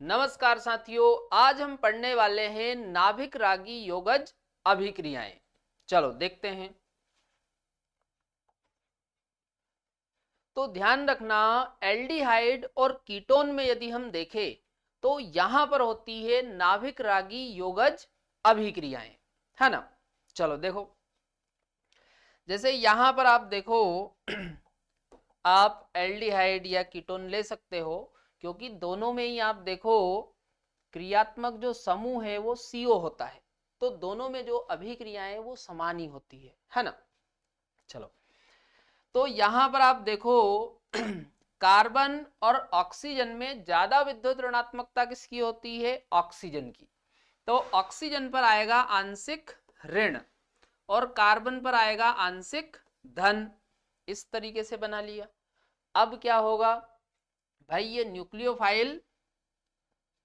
नमस्कार साथियों, आज हम पढ़ने वाले हैं नाभिक रागी योगज अभिक्रियाएं। चलो देखते हैं। तो ध्यान रखना, एल्डिहाइड और कीटोन में यदि हम देखें तो यहां पर होती है नाभिक रागी योगज अभिक्रियाएं, है ना। चलो देखो, जैसे यहां पर आप देखो आप एल्डिहाइड या कीटोन ले सकते हो, क्योंकि दोनों में ही आप देखो क्रियात्मक जो समूह है वो CO होता है, तो दोनों में जो अभिक्रियाएं वो समान ही होती है ना। चलो, तो यहां पर आप देखो कार्बन और ऑक्सीजन में ज्यादा विद्युत ऋणात्मकता किसकी होती है? ऑक्सीजन की। तो ऑक्सीजन पर आएगा आंशिक ऋण और कार्बन पर आएगा आंशिक धन। इस तरीके से बना लिया। अब क्या होगा भाई, ये न्यूक्लियोफाइल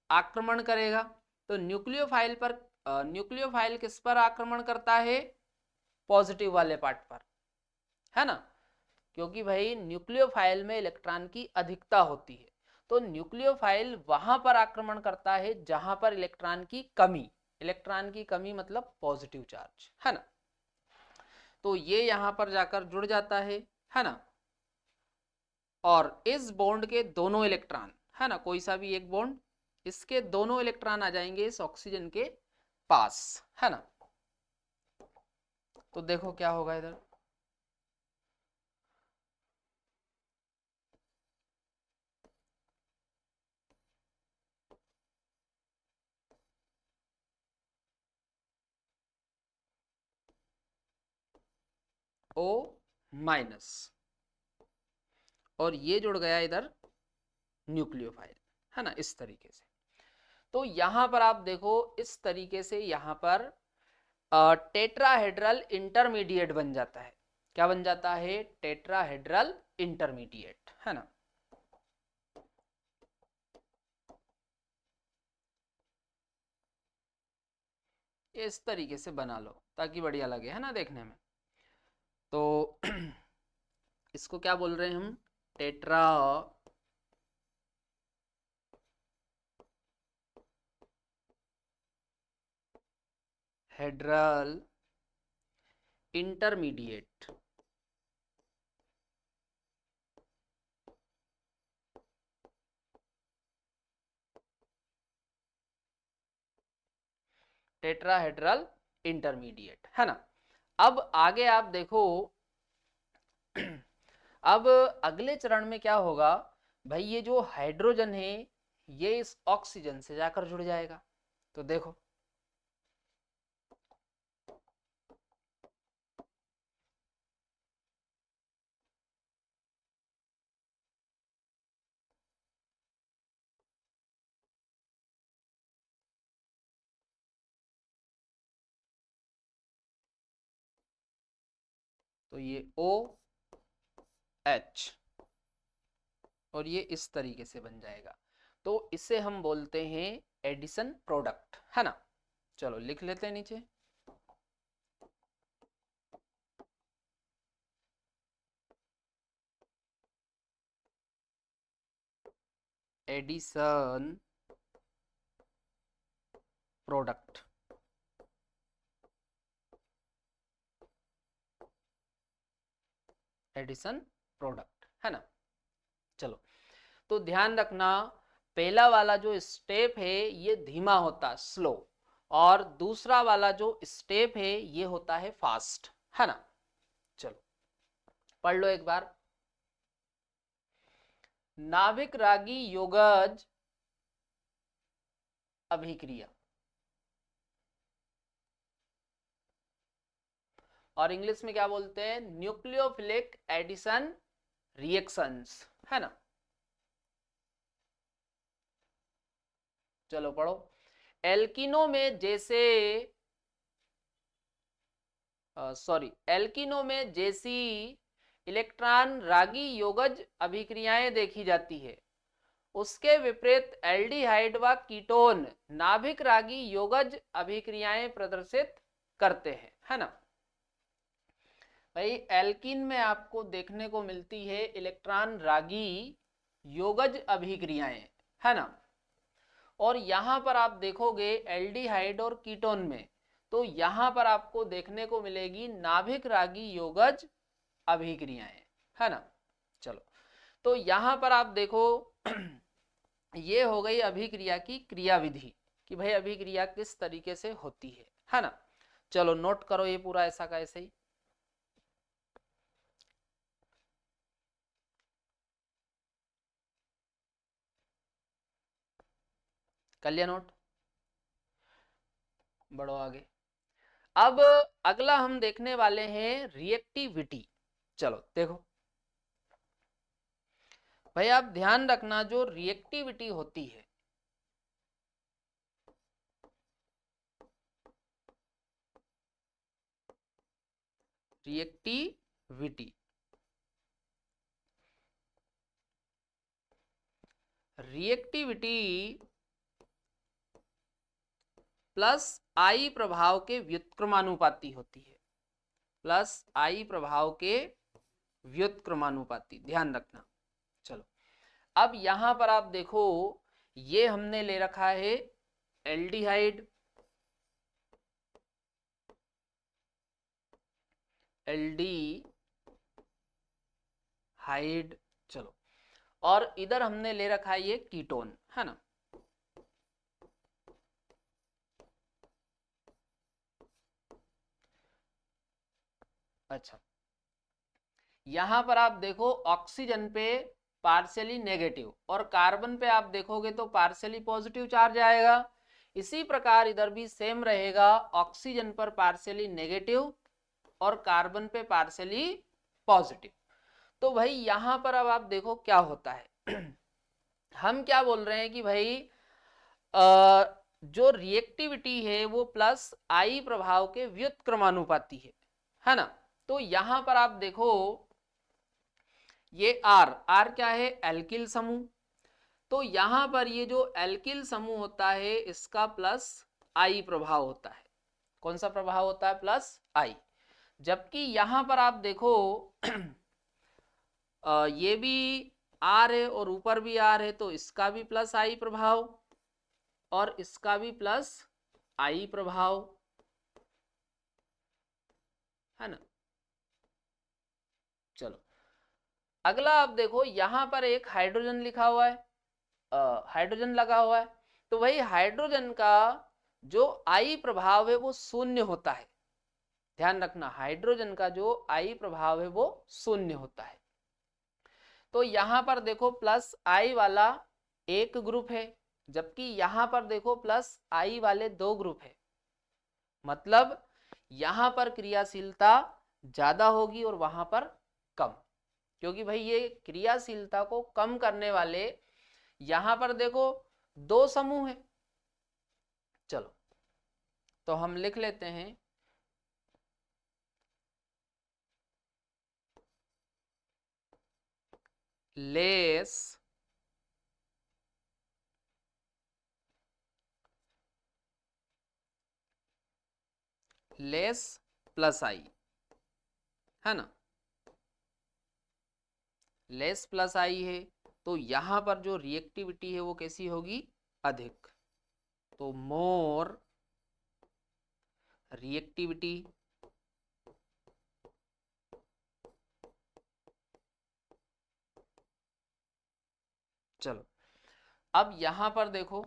आक्रमण करेगा। तो न्यूक्लियोफाइल किस पर आक्रमण करता है? पॉजिटिव वाले पार्ट पर, है ना। क्योंकि भाई न्यूक्लियोफाइल में इलेक्ट्रॉन की अधिकता होती है, तो न्यूक्लियोफाइल वहां पर आक्रमण करता है जहां पर इलेक्ट्रॉन की कमी। इलेक्ट्रॉन की कमी मतलब पॉजिटिव चार्ज, है ना। तो ये यहां पर जाकर जुड़ जाता है ना। और इस बॉन्ड के दोनों इलेक्ट्रॉन, है ना, कोई सा भी एक बॉन्ड, इसके दोनों इलेक्ट्रॉन आ जाएंगे इस ऑक्सीजन के पास, है ना। तो देखो क्या होगा इधर, O-, और ये जुड़ गया इधर न्यूक्लियोफाइल, है ना, इस तरीके से। तो यहां पर आप देखो इस तरीके से यहां पर टेट्राहेड्रल इंटरमीडिएट बन जाता है। क्या बन जाता है? टेट्राहेड्रल इंटरमीडिएट, है ना। इस तरीके से बना लो ताकि बढ़िया लगे, है ना, देखने में। तो इसको क्या बोल रहे हैं हम? Tetrahedral intermediate. Tetrahedral intermediate, है ना। अब आगे आप देखो अब अगले चरण में क्या होगा भाई, ये जो हाइड्रोजन है ये इस ऑक्सीजन से जाकर जुड़ जाएगा। तो देखो, तो ये OH और ये इस तरीके से बन जाएगा। तो इसे हम बोलते हैं एडिशन प्रोडक्ट, है ना। चलो लिख लेते हैं नीचे। एडिशन प्रोडक्ट, एडिशन प्रोडक्ट, है ना। चलो, तो ध्यान रखना, पहला वाला जो स्टेप है ये धीमा होता, स्लो, और दूसरा वाला जो स्टेप है ये होता है फास्ट, है ना। चलो पढ़ लो एक बार। नाभिक रागी योगज अभिक्रिया, और इंग्लिश में क्या बोलते हैं? न्यूक्लियोफिलिक एडिशन रिएक्शंस, है ना। चलो पढ़ो। एल्किनो में जैसे एल्किनो में जैसी इलेक्ट्रॉन रागी योगज अभिक्रियाएं देखी जाती है, उसके विपरीत एल्डिहाइड व कीटोन नाभिक रागी योगज अभिक्रियाएं प्रदर्शित करते हैं, है ना। भाई एल्किन में आपको देखने को मिलती है इलेक्ट्रॉन रागी योगज अभिक्रियाएं, है ना। और यहां पर आप देखोगे एल्डिहाइड और कीटोन में, तो यहां पर आपको देखने को मिलेगी नाभिक रागी योगज अभिक्रियाएं, है ना। चलो, तो यहां पर आप देखो ये हो गई अभिक्रिया की क्रियाविधि कि भाई अभिक्रिया किस तरीके से होती है ना। चलो नोट करो ये पूरा ऐसा का ऐसे ही। कर लिया नोट, बढ़ो आगे। अब अगला हम देखने वाले हैं रिएक्टिविटी। चलो देखो भाई, आप ध्यान रखना जो रिएक्टिविटी होती है, रिएक्टिविटी रिएक्टिविटी प्लस आई प्रभाव के व्युत्क्रमानुपाती होती है, प्लस आई प्रभाव के व्युत्क्रमानुपाती, ध्यान रखना। चलो, अब यहां पर आप देखो ये हमने ले रखा है एल्डिहाइड, एल्डिहाइड, चलो, और इधर हमने ले रखा है ये कीटोन, है ना। अच्छा, यहां पर आप देखो ऑक्सीजन पे पार्शियली नेगेटिव और कार्बन पे आप देखोगे तो पार्शियली पॉजिटिव चार्ज आएगा। इसी प्रकार इधर भी सेम रहेगा, ऑक्सीजन पर पार्शियली नेगेटिव और कार्बन पे पार्शियली पॉजिटिव। तो भाई यहां पर अब आप देखो क्या होता है हम क्या बोल रहे हैं कि भाई जो रिएक्टिविटी है वो प्लस आई प्रभाव के व्युत्क्रमानुपाती है ना। तो यहां पर आप देखो ये आर, आर क्या है, एल्किल समूह। तो यहां पर ये जो एल्किल समूह होता है इसका प्लस आई प्रभाव होता है। कौन सा प्रभाव होता है, प्लस आई। जबकि यहां पर आप देखो ये भी आर है और ऊपर भी आर है, तो इसका भी प्लस आई प्रभाव और इसका भी प्लस आई प्रभाव, है ना। चलो, अगला आप देखो यहां पर एक हाइड्रोजन लिखा हुआ है, हाइड्रोजन लगा हुआ है। तो वही हाइड्रोजन का जो आई प्रभाव है वो शून्य होता है। ध्यान रखना, हाइड्रोजन का जो आई प्रभाव है वो शून्य होता है। तो यहां पर देखो प्लस आई वाला एक ग्रुप है, जबकि यहां पर देखो प्लस आई वाले दो ग्रुप है। मतलब यहां पर क्रियाशीलता ज्यादा होगी और वहां पर कम, क्योंकि भाई ये क्रियाशीलता को कम करने वाले यहां पर देखो दो समूह है। चलो, तो हम लिख लेते हैं लेस लेस प्लस आई, है ना। लेस प्लस आई है तो यहां पर जो रिएक्टिविटी है वो कैसी होगी, अधिक। तो मोर रिएक्टिविटी चलो, अब यहां पर देखो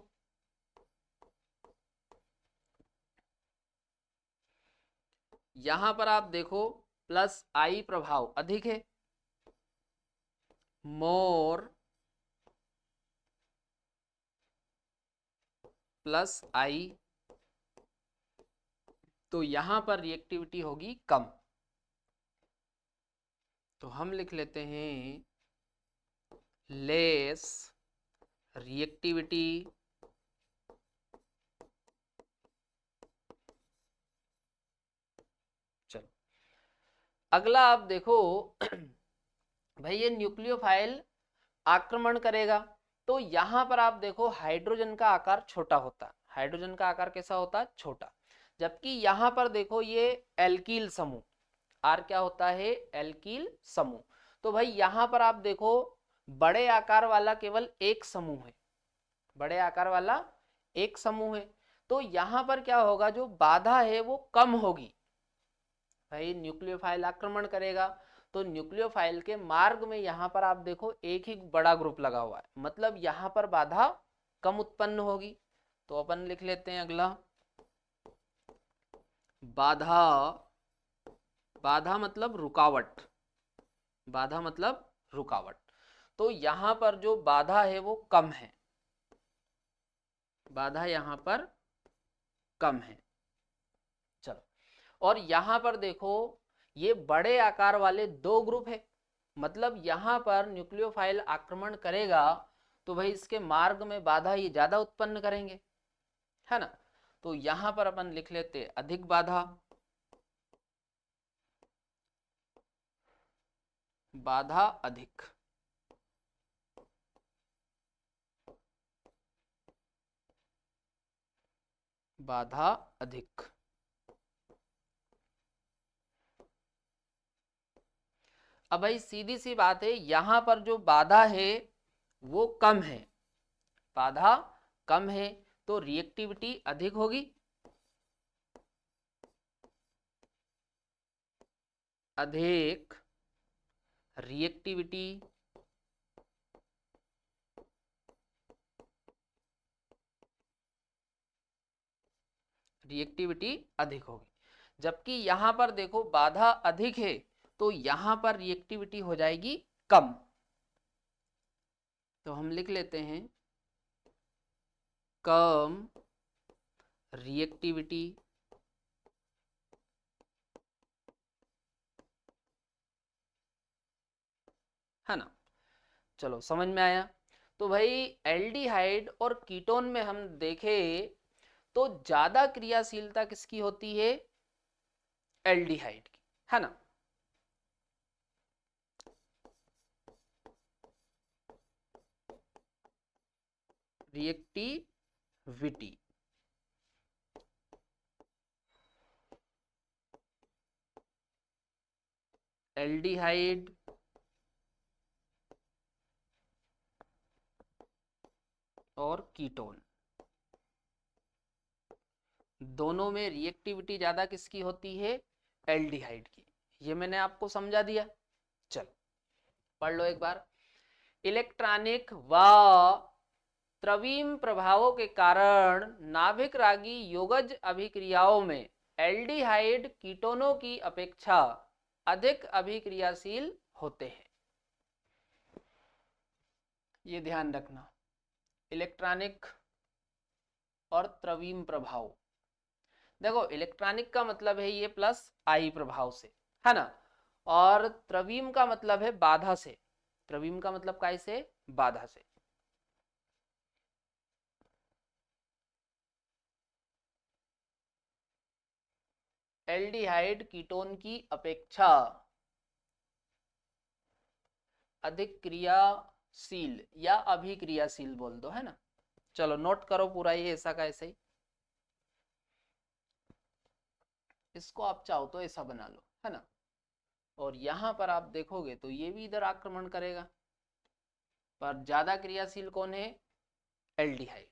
यहां पर आप देखो प्लस आई प्रभाव अधिक है, मोर प्लस आई, तो यहां पर रिएक्टिविटी होगी कम। तो हम लिख लेते हैं लेस रिएक्टिविटी चलो, अगला आप देखो भाई ये न्यूक्लियोफाइल आक्रमण करेगा। तो यहां पर आप देखो हाइड्रोजन का आकार छोटा होता, हाइड्रोजन का आकार कैसा होता, छोटा। जबकि यहां पर देखो ये एल्कील समूह, आर क्या होता है, एल्कील समूह। तो भाई यहां पर आप देखो बड़े आकार वाला केवल एक समूह है, बड़े आकार वाला एक समूह है, तो यहाँ पर क्या होगा, जो बाधा है वो कम होगी। भाई न्यूक्लियोफाइल आक्रमण करेगा तो न्यूक्लियोफाइल के मार्ग में यहाँ पर आप देखो एक ही बड़ा ग्रुप लगा हुआ है, मतलब यहाँ पर बाधा कम उत्पन्न होगी। तो अपन लिख लेते हैं अगला, बाधा, बाधा मतलब रुकावट, बाधा मतलब रुकावट। तो यहाँ पर जो बाधा है वो कम है, बाधा यहाँ पर कम है। चलो, और यहाँ पर देखो ये बड़े आकार वाले दो ग्रुप है, मतलब यहाँ पर न्यूक्लियोफाइल आक्रमण करेगा तो भाई इसके मार्ग में बाधा ये ज्यादा उत्पन्न करेंगे, है ना। तो यहाँ पर अपन लिख लेते अधिक बाधा, बाधा अधिक, बाधा अधिक। अब भाई सीधी सी बात है, यहां पर जो बाधा है वो कम है, बाधा कम है तो रिएक्टिविटी अधिक होगी, अधिक रिएक्टिविटी, रिएक्टिविटी अधिक होगी। जबकि यहां पर देखो बाधा अधिक है तो यहां पर रिएक्टिविटी हो जाएगी कम। तो हम लिख लेते हैं कम रिएक्टिविटी, है ना। चलो समझ में आया। तो भाई एल्डिहाइड और कीटोन में हम देखें तो ज्यादा क्रियाशीलता किसकी होती है, एल्डिहाइड की, है ना। रिएक्टिविटी, एल्डिहाइड और कीटोन दोनों में रिएक्टिविटी ज्यादा किसकी होती है, एल्डिहाइड की। ये मैंने आपको समझा दिया। चलो पढ़ लो एक बार। इलेक्ट्रॉनिक व त्रवीम प्रभावों के कारण नाभिक रागी योगज अभिक्रियाओं में एल्डिहाइड कीटोनों की अपेक्षा अधिक अभिक्रियाशील होते हैं। ये ध्यान रखना, इलेक्ट्रॉनिक और त्रवीम प्रभाव। देखो इलेक्ट्रॉनिक का मतलब है ये प्लस आई प्रभाव से, है ना, और त्रवीम का मतलब है बाधा से। त्रवीम का मतलब कैसे, बाधा से। एल्डिहाइड कीटोन की अपेक्षा अधिक क्रियाशील या अभिक्रियाशील बोल दो, है ना। चलो नोट करो पूरा ये ऐसा का ऐसे ही, इसको आप चाहो तो ऐसा बना लो, है ना। और यहां पर आप देखोगे तो ये भी इधर आक्रमण करेगा, पर ज्यादा क्रियाशील कौन है, एल्डिहाइड।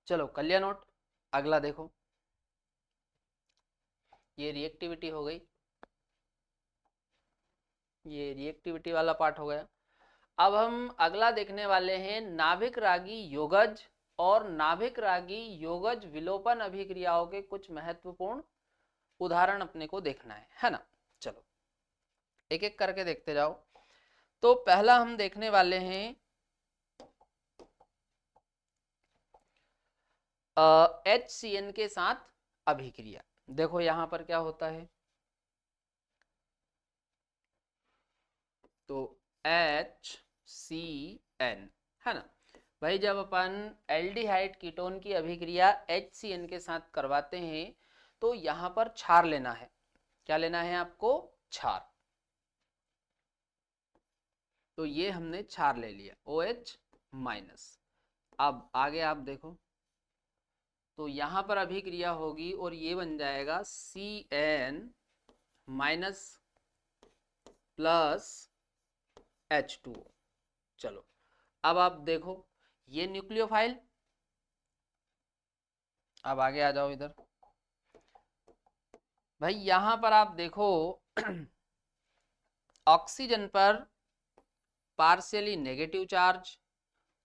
चलो कर लिया नोट। अगला देखो, ये रिएक्टिविटी हो गई, ये रिएक्टिविटी वाला पार्ट हो गया। अब हम अगला देखने वाले हैं नाभिक रागी योगज और नाभिक रागी योगज विलोपन अभिक्रियाओं के कुछ महत्वपूर्ण उदाहरण अपने को देखना है ना। चलो एक एक करके देखते जाओ। तो पहला हम देखने वाले हैं HCN के साथ अभिक्रिया। देखो यहां पर क्या होता है, तो HCN, है ना। भाई जब अपन एल्डिहाइड कीटोन की अभिक्रिया HCN के साथ करवाते हैं तो यहां पर क्षार लेना है। क्या लेना है आपको, क्षार। तो ये हमने क्षार ले लिया OH माइनस। अब आगे आप देखो, तो यहां पर अभिक्रिया होगी और ये बन जाएगा CN माइनस प्लस H2O। चलो अब आप देखो ये न्यूक्लियोफाइल, अब आगे आ जाओ इधर। भाई यहां पर आप देखो ऑक्सीजन पर पार्शियली नेगेटिव चार्ज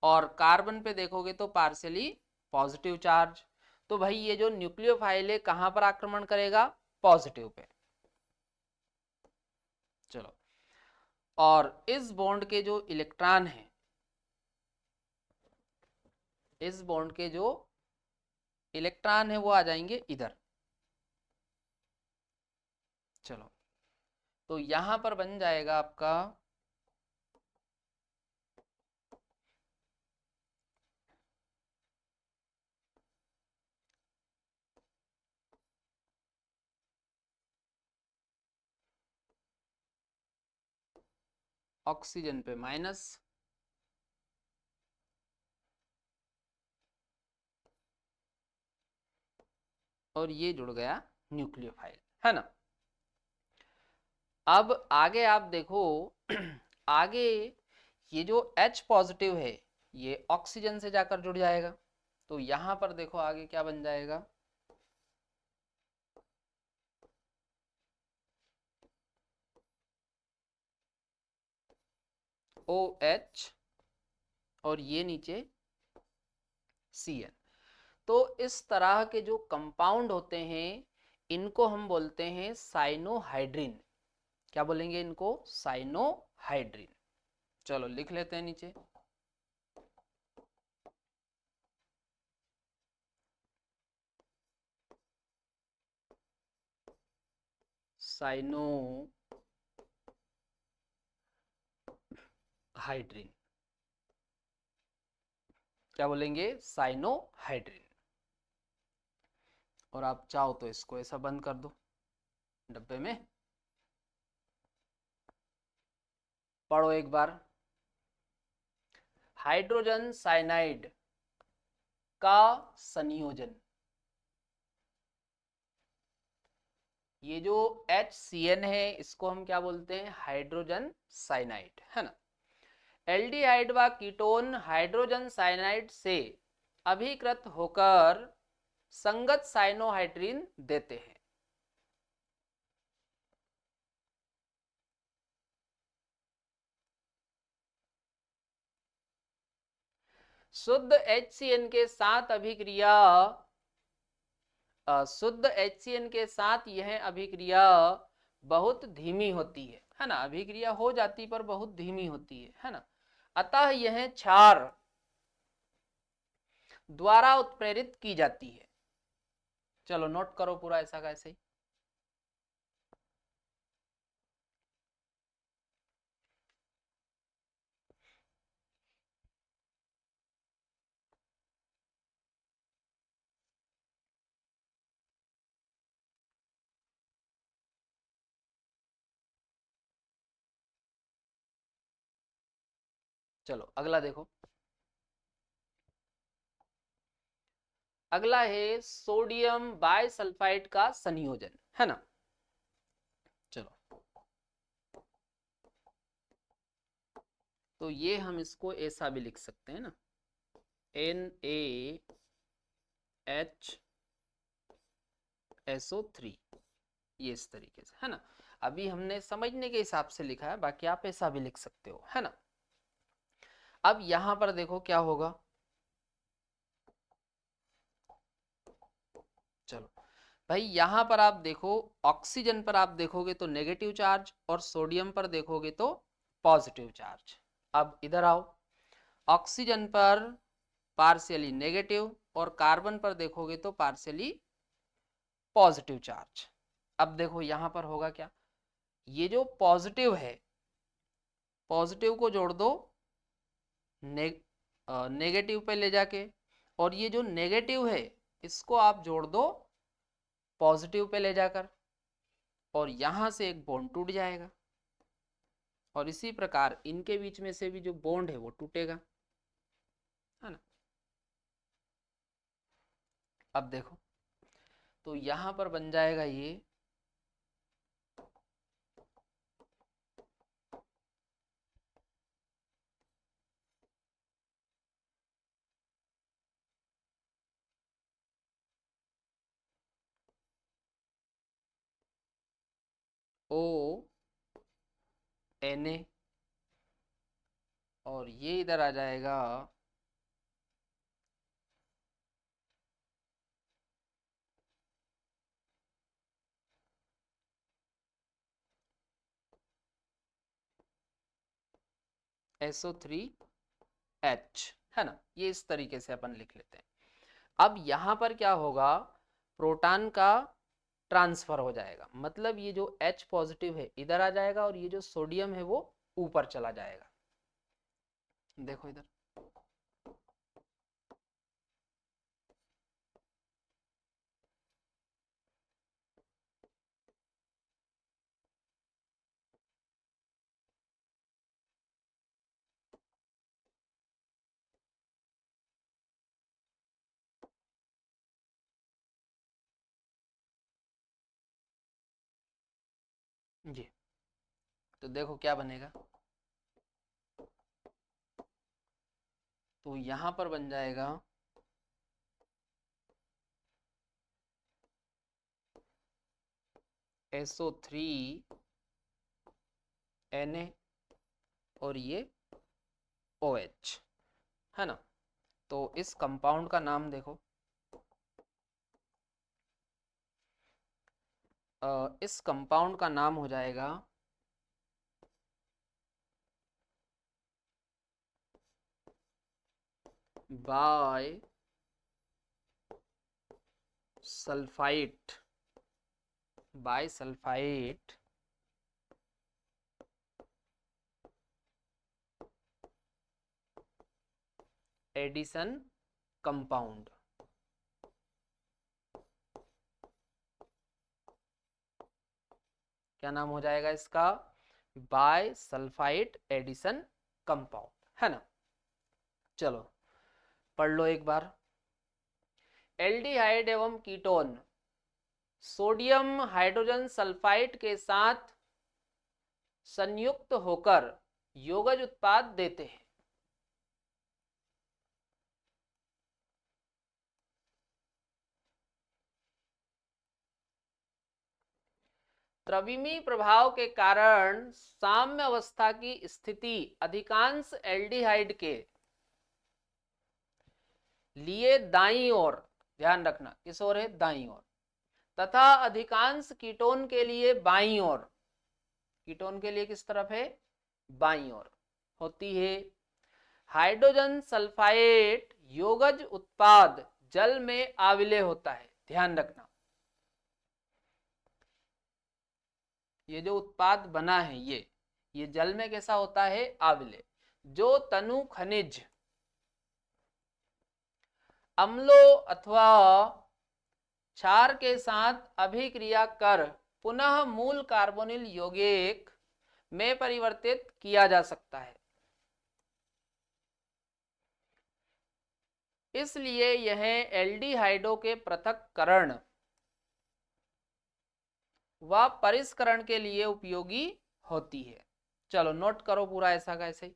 और कार्बन पे देखोगे तो पार्शियली पॉजिटिव चार्ज। तो भाई ये जो न्यूक्लियोफाइल है कहां पर आक्रमण करेगा? Positive pay. चलो, और इस बॉन्ड के जो इलेक्ट्रॉन है, इस बॉन्ड के जो इलेक्ट्रॉन है वो आ जाएंगे इधर। चलो, तो यहां पर बन जाएगा आपका ऑक्सीजन पे माइनस, और ये जुड़ गया न्यूक्लियोफाइल, है ना। अब आगे आप देखो आगे ये जो H पॉजिटिव है ये ऑक्सीजन से जाकर जुड़ जाएगा। तो यहां पर देखो आगे क्या बन जाएगा, OH और ये नीचे Cn। तो इस तरह के जो कंपाउंड होते हैं इनको हम बोलते हैं साइनोहाइड्रिन। क्या बोलेंगे इनको? साइनोहाइड्रिन। चलो लिख लेते हैं नीचे। साइनोहाइड्रिन, क्या बोलेंगे? साइनोहाइड्रिन। और आप चाहो तो इसको ऐसा बंद कर दो डब्बे में। पढ़ो एक बार, हाइड्रोजन साइनाइड का संयोजन, ये जो HCN है इसको हम क्या बोलते हैं? हाइड्रोजन साइनाइड, है ना। एल्डिहाइड व कीटोन हाइड्रोजन साइनाइड से अभिकृत होकर संगत साइनोहाइड्रिन देते हैं। शुद्ध HCN के साथ अभिक्रिया, शुद्ध HCN के साथ यह अभिक्रिया बहुत धीमी होती है ना। अभिक्रिया हो जाती पर बहुत धीमी होती है ना। अतः यह क्षार द्वारा उत्प्रेरित की जाती है। चलो नोट करो पूरा ऐसा कैसे। चलो अगला देखो, अगला है सोडियम बाइसल्फाइड का संयोजन, है ना। चलो, तो ये हम इसको ऐसा भी लिख सकते हैं ना, NaHSO3, ये इस तरीके से, है ना। अभी हमने समझने के हिसाब से लिखा है, बाकी आप ऐसा भी लिख सकते हो, है ना। अब यहां पर देखो क्या होगा। चलो भाई यहां पर आप देखो, ऑक्सीजन पर आप देखोगे तो नेगेटिव चार्ज और सोडियम पर देखोगे तो पॉजिटिव चार्ज। अब इधर आओ, ऑक्सीजन पर पार्शियली नेगेटिव और कार्बन पर देखोगे तो पार्शियली पॉजिटिव चार्ज। अब देखो यहां पर होगा क्या, ये जो पॉजिटिव है, पॉजिटिव को जोड़ दो नेगेटिव पे ले जाके, और ये जो नेगेटिव है इसको आप जोड़ दो पॉजिटिव पे ले जाकर, और यहां से एक बॉन्ड टूट जाएगा, और इसी प्रकार इनके बीच में से भी जो बॉन्ड है वो टूटेगा, है ना। अब देखो, तो यहां पर बन जाएगा ये ओ Na, और ये इधर आ जाएगा SO3H, है ना। ये इस तरीके से अपन लिख लेते हैं। अब यहां पर क्या होगा, प्रोटॉन का ट्रांसफर हो जाएगा, मतलब ये जो H पॉजिटिव है इधर आ जाएगा और ये जो सोडियम है वो ऊपर चला जाएगा। देखो इधर, जी, तो देखो क्या बनेगा, तो यहां पर बन जाएगा SO3Na और ये OH, है ना। तो इस कंपाउंड का नाम देखो, इस कंपाउंड का नाम हो जाएगा बाय सल्फाइट, एडिशन कंपाउंड। क्या नाम हो जाएगा इसका, बाय सल्फाइट एडिशन कंपाउंड, है ना। चलो पढ़ लो एक बार। एल्डिहाइड एवं कीटोन सोडियम हाइड्रोजन सल्फाइड के साथ संयुक्त होकर योगज उत्पाद देते हैं। त्रिविमी प्रभाव के कारण साम्य अवस्था की स्थिति अधिकांश एल्डिहाइड के लिए दाईं ओर, ध्यान रखना किस ओर है, दाईं ओर, तथा अधिकांश कीटोन के लिए बाईं ओर, कीटोन के लिए किस तरफ है, बाईं ओर होती है। हाइड्रोजन सल्फाइड योगज उत्पाद जल में आविलेय होता है, ध्यान रखना। ये जो उत्पाद बना है ये जल में कैसा होता है, आविलेय। जो तनु खनिज अम्लों अथवा क्षार के साथ अभिक्रिया कर पुनः मूल कार्बोनिल यौगिक में परिवर्तित किया जा सकता है। इसलिए यह एल्डिहाइडों के पृथक्करण व परिष्करण के लिए उपयोगी होती है। चलो नोट करो पूरा ऐसा का ऐसे ही।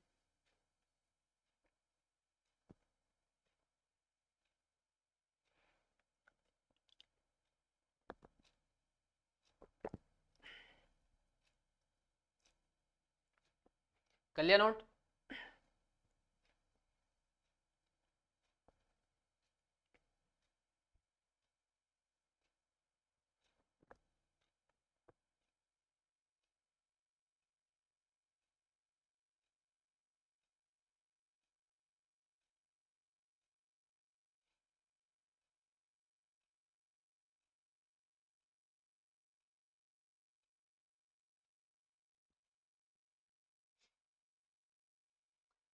कर लिया नोट।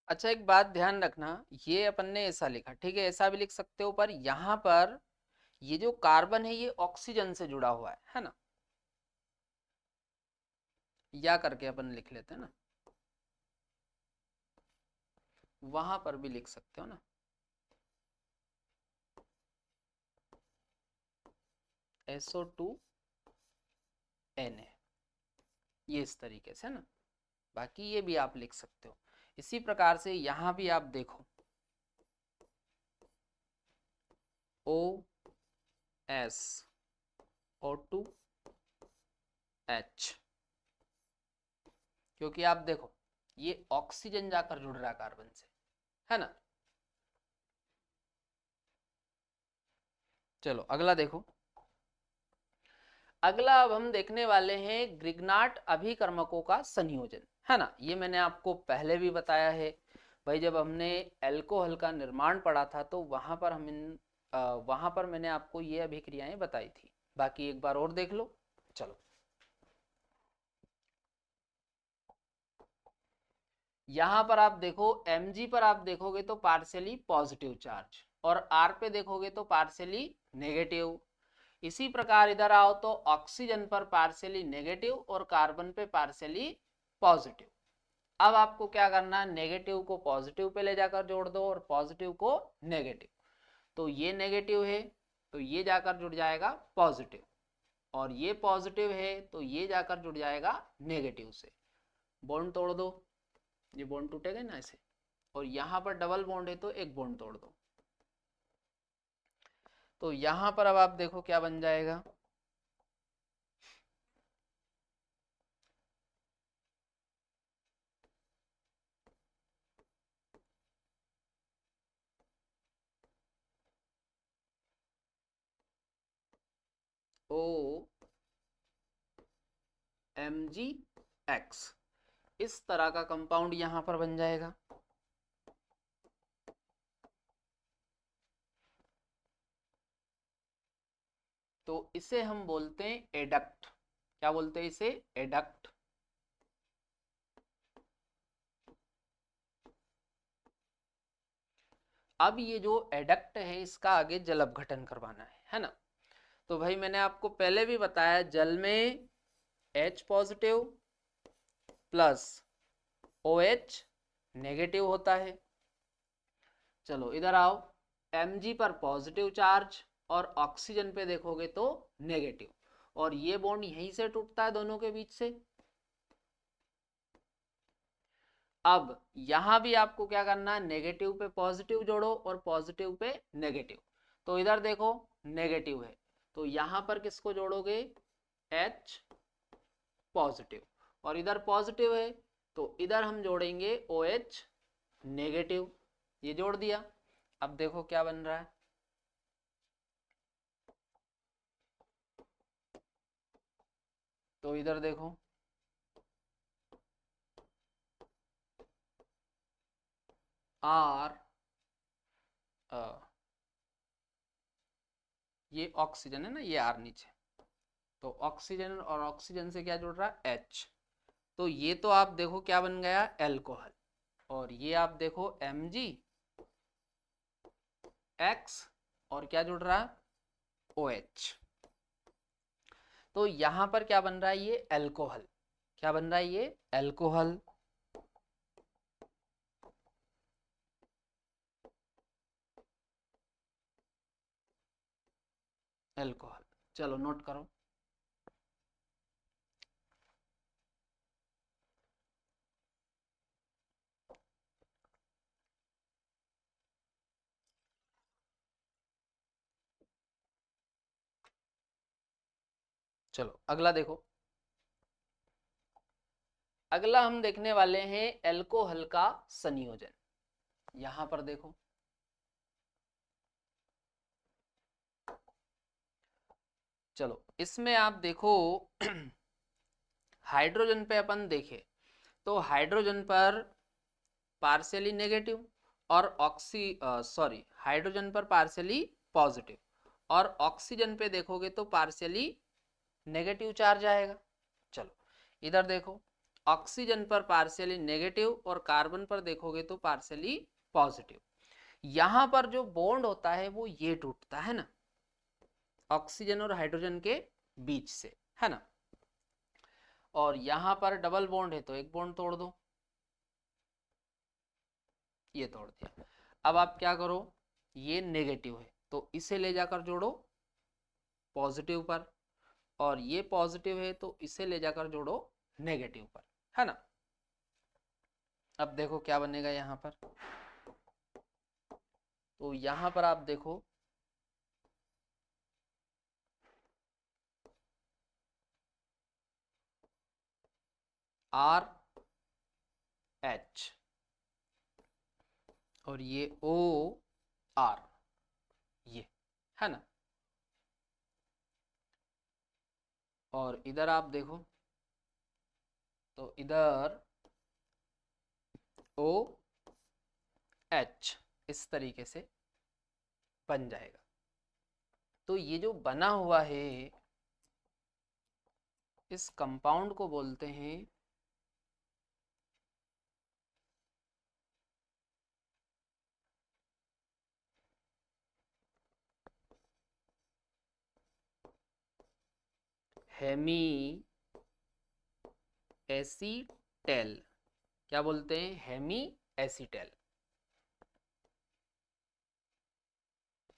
अच्छा एक बात ध्यान रखना, ये अपन ने ऐसा लिखा, ठीक है, ऐसा भी लिख सकते हो, पर यहाँ पर ये जो कार्बन है ये ऑक्सीजन से जुड़ा हुआ है ना, या करके अपन लिख लेते हैं ना, वहां पर भी लिख सकते हो ना। SO2Na, ये इस तरीके से ना। बाकी ये भी आप लिख सकते हो। इसी प्रकार से यहां भी आप देखो OSO2H, क्योंकि आप देखो ये ऑक्सीजन जाकर जुड़ रहा है कार्बन से, है ना। चलो अगला देखो। अगला अब हम देखने वाले हैं ग्रिग्नार्ड अभिकर्मकों का संयोजन, है ना। ये मैंने आपको पहले भी बताया है भाई, जब हमने एल्कोहल का निर्माण पढ़ा था तो वहां पर वहां पर मैंने आपको ये अभिक्रियाएं बताई थी। बाकी एक बार और देख लो। चलो यहां पर आप देखो Mg पर आप देखोगे तो पार्शियली पॉजिटिव चार्ज, और R पे देखोगे तो पार्शियली नेगेटिव। इसी प्रकार इधर आओ तो ऑक्सीजन पर पार्शियली नेगेटिव और कार्बन पे पार्शियली पॉजिटिव। अब आपको क्या करना है, नेगेटिव को पॉजिटिव पे ले जाकर जोड़ दो और पॉजिटिव को नेगेटिव। तो ये नेगेटिव है तो ये जाकर जुड़ जाएगा पॉजिटिव, और ये पॉजिटिव है तो ये जाकर जुड़ जाएगा नेगेटिव से। बॉन्ड तोड़ दो, ये बॉन्ड टूटेगा ना ऐसे, और यहां पर डबल बॉन्ड है तो एक बॉन्ड तोड़ दो। तो यहां पर अब आप देखो क्या बन जाएगा, OMgX, इस तरह का कंपाउंड यहां पर बन जाएगा। तो इसे हम बोलते हैं एडक्ट। क्या बोलते हैं इसे, एडक्ट। अब ये जो एडक्ट है इसका आगे जल अपघटन करवाना है ना। तो भाई मैंने आपको पहले भी बताया जल में H positive plus OH negative होता है। चलो इधर आओ, Mg पर पॉजिटिव चार्ज और ऑक्सीजन पे देखोगे तो नेगेटिव, और ये बॉन्ड यहीं से टूटता है दोनों के बीच से। अब यहां भी आपको क्या करना है, नेगेटिव पे पॉजिटिव जोड़ो और पॉजिटिव पे नेगेटिव। तो इधर देखो नेगेटिव है तो यहां पर किसको जोड़ोगे, H पॉजिटिव, और इधर पॉजिटिव है तो इधर हम जोड़ेंगे OH नेगेटिव। ये जोड़ दिया। अब देखो क्या बन रहा है, तो इधर देखो R, ये ऑक्सीजन है ना, ये R नीचे, तो ऑक्सीजन और ऑक्सीजन से क्या जुड़ रहा है, H। तो ये तो आप देखो क्या बन गया, एल्कोहल। और ये आप देखो Mg X, और क्या जुड़ रहा है, OH। तो यहां पर क्या बन रहा है, ये एल्कोहल। क्या बन रहा है, ये एल्कोहल। एल्कोहल, चलो नोट करो। चलो अगला देखो। अगला हम देखने वाले हैं एल्कोहल का संयोजन। यहां पर देखो चलो इसमें आप देखो हाइड्रोजन पे अपन देखें तो हाइड्रोजन पर पार्शियली नेगेटिव और हाइड्रोजन पर पार्शियली पॉजिटिव, और ऑक्सीजन पे देखोगे तो पार्शियली नेगेटिव चार्ज आएगा। चलो इधर देखो ऑक्सीजन पर पार्शियली नेगेटिव और कार्बन पर देखोगे तो पार्शियली पॉजिटिव। यहां पर जो बॉन्ड होता है वो ये टूटता है ना, ऑक्सीजन और हाइड्रोजन के बीच से, है ना। और यहां पर डबल बॉन्ड है तो एक बॉन्ड तोड़ दो, ये तोड़ दिया। अब आप क्या करो, ये नेगेटिव है तो इसे ले जाकर जोड़ो पॉजिटिव पर, और ये पॉजिटिव है तो इसे ले जाकर जोड़ो नेगेटिव पर, है ना। अब देखो क्या बनेगा यहाँ पर, तो यहाँ पर आप देखो आर एच और ये ओ आर, ये है ना। और इधर आप देखो तो इधर ओ एच इस तरीके से बन जाएगा। तो ये जो बना हुआ है इस कंपाउंड को बोलते हैं हेमी एसीटेल। क्या बोलते हैं, हेमी एसीटेल।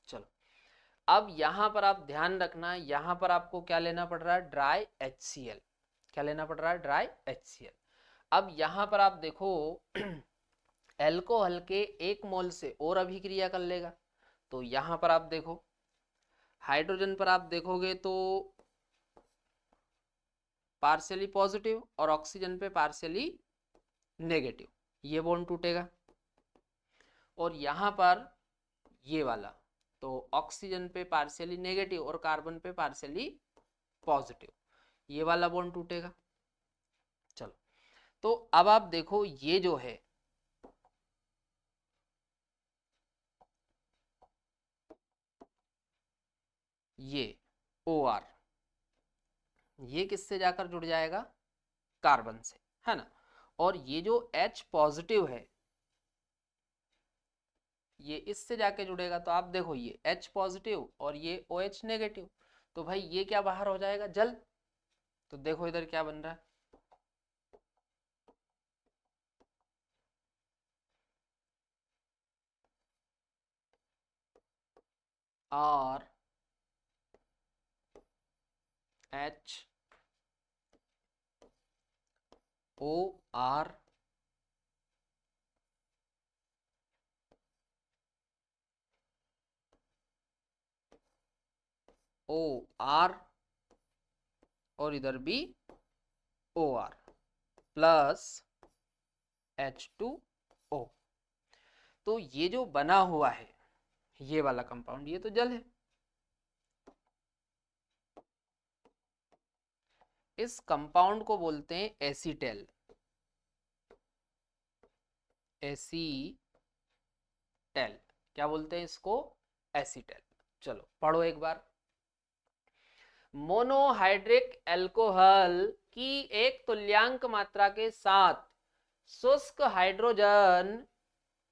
चलो अब यहां पर आप ध्यान रखना, यहां पर आपको क्या लेना पड़ रहा है, ड्राई HCl। क्या लेना पड़ रहा है, ड्राई HCl। अब यहां पर आप देखो एल्कोहल के 1 मोल से और अभिक्रिया कर लेगा। तो यहां पर आप देखो हाइड्रोजन पर आप देखोगे तो पार्शियली पॉजिटिव और ऑक्सीजन पे पार्शियली नेगेटिव, ये बॉन्ड टूटेगा। और यहाँ पर ये वाला तो ऑक्सीजन पे पार्शियली नेगेटिव और कार्बन पे पार्शियली पॉजिटिव, ये वाला बॉन्ड टूटेगा। चलो तो अब आप देखो ये जो है ये OR, ये किससे जाकर जुड़ जाएगा, कार्बन से, है ना। और ये जो H पॉजिटिव है ये इससे जाके जुड़ेगा। तो आप देखो ये H पॉजिटिव और ये OH नेगेटिव, तो भाई ये क्या बाहर हो जाएगा, जल। तो देखो इधर क्या बन रहा है, R H OR OR और इधर भी OR प्लस H2O। तो ये जो बना हुआ है ये वाला कंपाउंड ये तो जल है। इस कंपाउंड को बोलते हैं एसीटेल, एसीटेल। क्या बोलते हैं इसको, एसीटेल। चलो पढ़ो एक बार, मोनोहाइड्रिक अल्कोहल की एक तुल्यांक मात्रा के साथ शुष्क हाइड्रोजन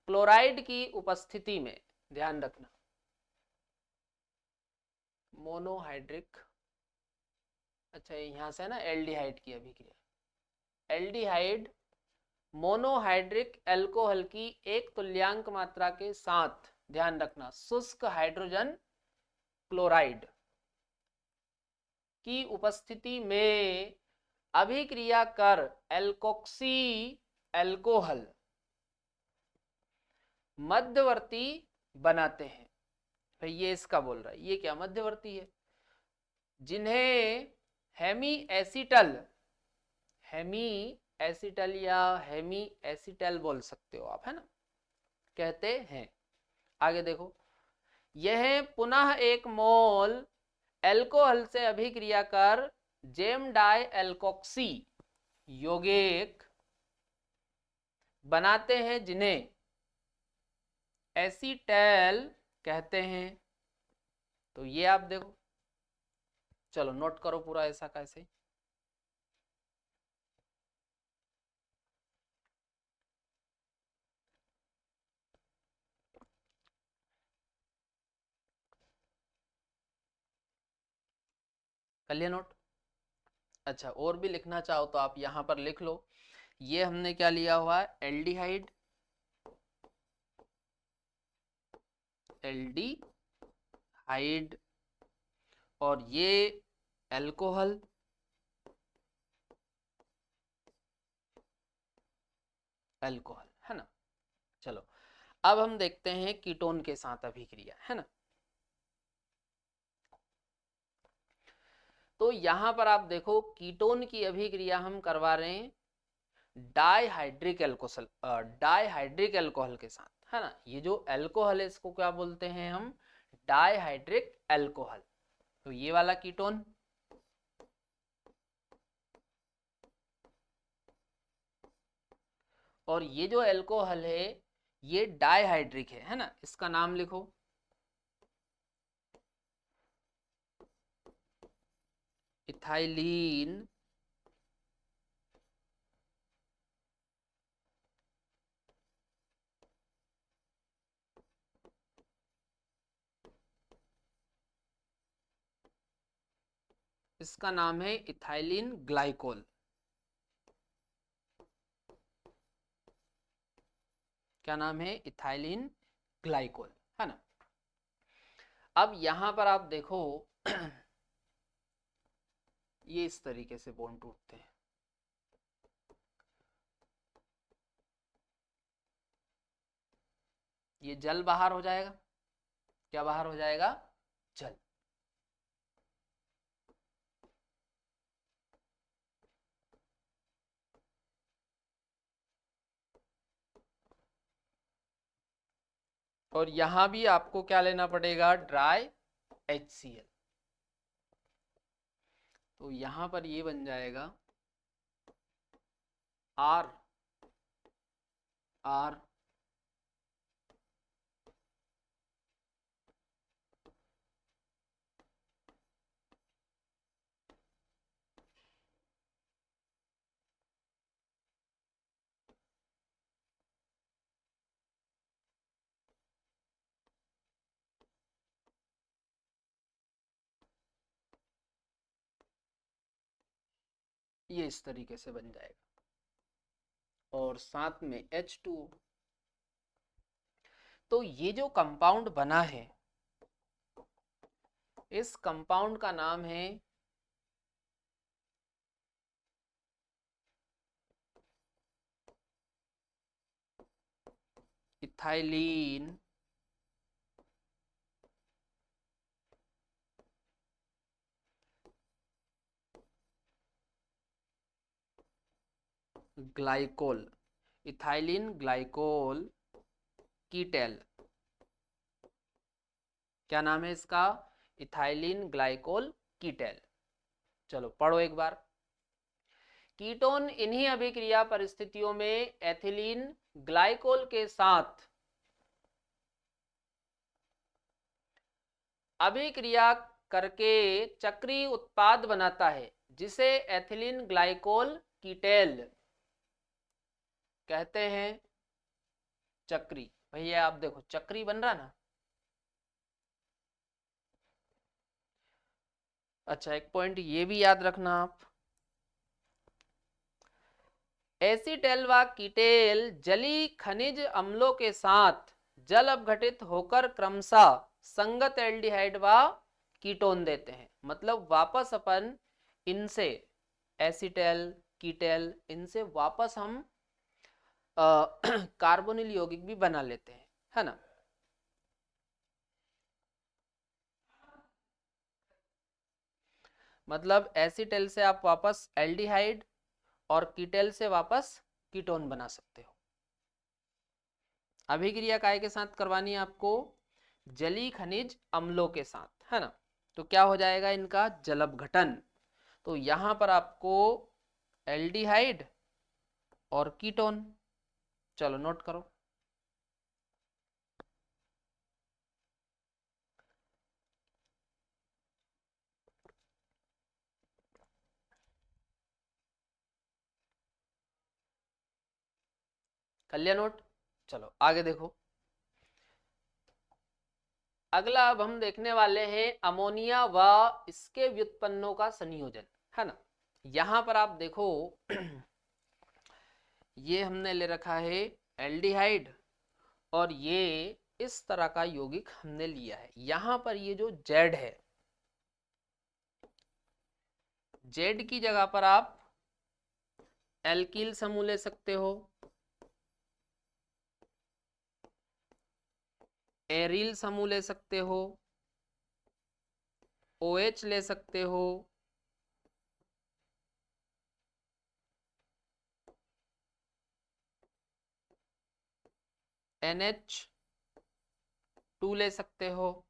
क्लोराइड की उपस्थिति में, ध्यान रखना मोनोहाइड्रिक, अच्छा यहां से है ना एल्डिहाइड की अभिक्रिया, एल्डिहाइड मोनोहाइड्रिक अल्कोहल की एक तुल्यांक मात्रा के साथ, ध्यान रखना शुष्क हाइड्रोजन क्लोराइड की उपस्थिति में अभिक्रिया कर एल्कोक्सी अल्कोहल मध्यवर्ती बनाते हैं। भाई ये इसका बोल रहा है, ये क्या मध्यवर्ती है, जिन्हें हेमी एसीटल, हेमी एसीटल या हेमी एसीटल बोल सकते हो आप, है ना, कहते हैं। आगे देखो, यह पुनः एक मोल एल्कोहल से अभिक्रिया कर जेम डाई एल्कोक्सी यौगिक बनाते हैं, जिन्हें एसीटेल कहते हैं। तो ये आप देखो, चलो नोट करो पूरा ऐसा कैसे। कर लिया नोट। अच्छा और भी लिखना चाहो तो आप यहां पर लिख लो। ये हमने क्या लिया हुआ है, एल्डिहाइड, एल्डिहाइड और ये अल्कोहल, अल्कोहल, है ना। चलो अब हम देखते हैं कीटोन के साथ अभिक्रिया, है ना। तो यहां पर आप देखो कीटोन की अभिक्रिया हम करवा रहे हैं डाइहाइड्रिक एल्कोहल, डाइहाइड्रिक अल्कोहल के साथ, है ना। ये जो अल्कोहल है इसको क्या बोलते हैं हम, डाइहाइड्रिक अल्कोहल। तो ये वाला कीटोन, और ये जो अल्कोहल है ये डाइहाइड्रिक है ना। इसका नाम लिखो, इथाइलीन इसका नाम है इथाइलिन ग्लाइकोल। क्या नाम है, इथाइलिन ग्लाइकोल, है ना। अब यहां पर आप देखो ये इस तरीके से बॉन्ड टूटते हैं। ये जल बाहर हो जाएगा, क्या बाहर हो जाएगा, जल। और यहां भी आपको क्या लेना पड़ेगा, ड्राई HCl। तो यहां पर ये बन जाएगा R R ये इस तरीके से बन जाएगा, और साथ में H2O। तो ये जो कंपाउंड बना है इस कंपाउंड का नाम है ethylene glycol, ethylene glycol Keitel. क्या नाम है इसका, इथाइलिन ग्लाइकोल कीटेल। चलो पढ़ो एक बार। कीटोन इन्हीं अभिक्रिया परिस्थितियों में एथिलीन ग्लाइकोल के साथ अभिक्रिया करके चक्रीय उत्पाद बनाता है जिसे एथिलीन ग्लाइकोल कीटेल कहते हैं। चक्री, भैया आप देखो चक्री बन रहा ना। अच्छा एक पॉइंट ये भी याद रखना आप, एसीटेल व कीटेल जलीय खनिज अम्लों के साथ जल अपघटित होकर क्रमशः संगत एल्डिहाइड व कीटोन देते हैं। मतलब वापस अपन इनसे एसीटेल कीटेल इनसे वापस हम कार्बोनिल यौगिक भी बना लेते हैं, है ना। मतलब एसीटेल से आप वापस एल्डिहाइड और कीटेल से वापस कीटोन बना सकते हो। अभिक्रिया काय के साथ करवानी है आपको, जलीय खनिज अम्लों के साथ, है ना। तो क्या हो जाएगा इनका जलपघटन। तो यहां पर आपको एल्डिहाइड और कीटोन, चलो नोट करो। कर लिया नोट। चलो आगे देखो। अगला अब हम देखने वाले हैं अमोनिया व इसके व्युत्पन्नों का संयोजन, है ना। यहां पर आप देखो ये हमने ले रखा है एल्डिहाइड और ये इस तरह का यौगिक हमने लिया है। यहां पर ये जो जेड है जेड की जगह पर आप एल्किल समूह ले सकते हो, एरिल समूह ले सकते हो, OH ले सकते हो, NH2 ले सकते हो,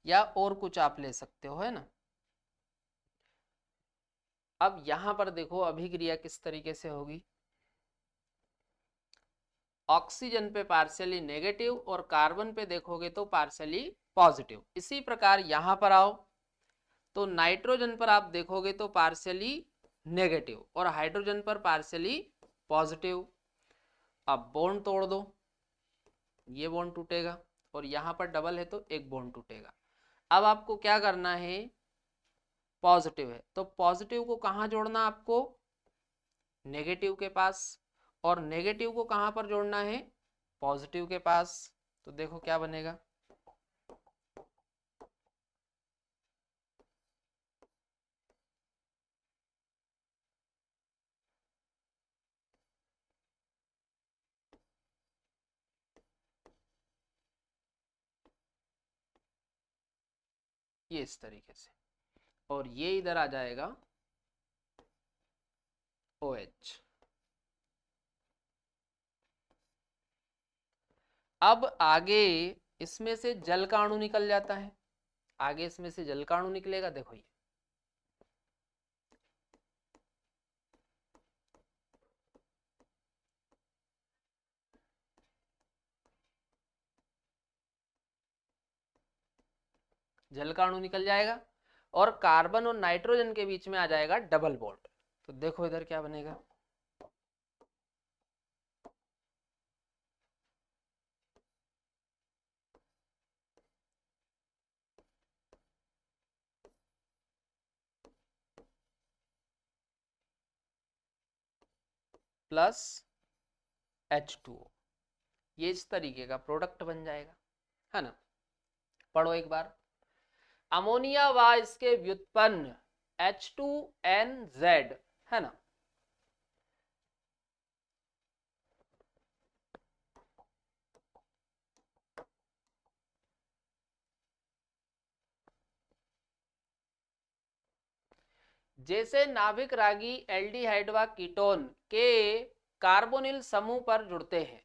या और कुछ आप ले सकते हो, है ना। अब यहां पर देखो अभिक्रिया किस तरीके से होगी। ऑक्सीजन पे पार्शियली नेगेटिव और कार्बन पे देखोगे तो पार्शियली पॉजिटिव। इसी प्रकार यहां पर आओ तो नाइट्रोजन पर आप देखोगे तो पार्शियली नेगेटिव और हाइड्रोजन पर पार्शियली पॉजिटिव। अब बॉन्ड तोड़ दो, ये बॉन्ड टूटेगा और यहां पर डबल है तो एक बॉन्ड टूटेगा। अब आपको क्या करना है, पॉजिटिव है तो पॉजिटिव को कहां जोड़ना आपको, नेगेटिव के पास, और नेगेटिव को कहां पर जोड़ना है, पॉजिटिव के पास। तो देखो क्या बनेगा, ये इस तरीके से, और ये इधर आ जाएगा OH। अब आगे इसमें से जल का अणु निकल जाता है, आगे इसमें से जल का अणु निकलेगा, देखो ये जल का अणु निकल जाएगा और कार्बन और नाइट्रोजन के बीच में आ जाएगा डबल बॉन्ड। तो देखो इधर क्या बनेगा, प्लस H2O, ये इस तरीके का प्रोडक्ट बन जाएगा, है ना। पढ़ो एक बार, अमोनिया व इसके व्युत्पन्न H2NZ, है ना। जैसे नाभिक रागी एल्डिहाइड व कीटोन के कार्बोनिल समूह पर जुड़ते हैं,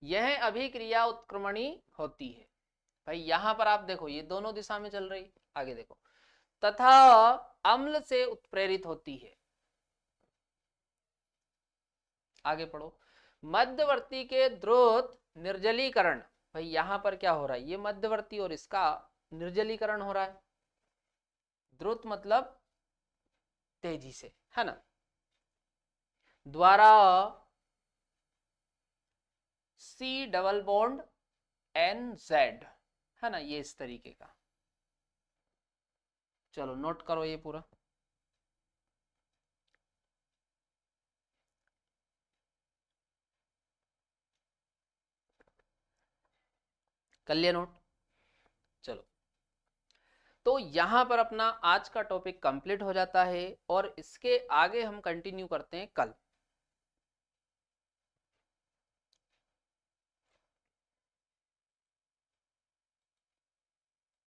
यह अभिक्रिया उत्क्रमणी होती है। भाई यहां पर आप देखो ये दोनों दिशा में चल रही, आगे देखो, तथा अम्ल से उत्प्रेरित होती है। आगे पढ़ो, मध्यवर्ती के द्रुत निर्जलीकरण, भाई यहां पर क्या हो रहा है, ये मध्यवर्ती और इसका निर्जलीकरण हो रहा है। द्रुत मतलब तेजी से, है ना, द्वारा C डबल बॉन्ड NZ, है ना, ये इस तरीके का। चलो नोट करो ये पूरा। कर लिया नोट, चलो। तो यहां पर अपना आज का टॉपिक कंप्लीट हो जाता है और इसके आगे हम कंटिन्यू करते हैं कल।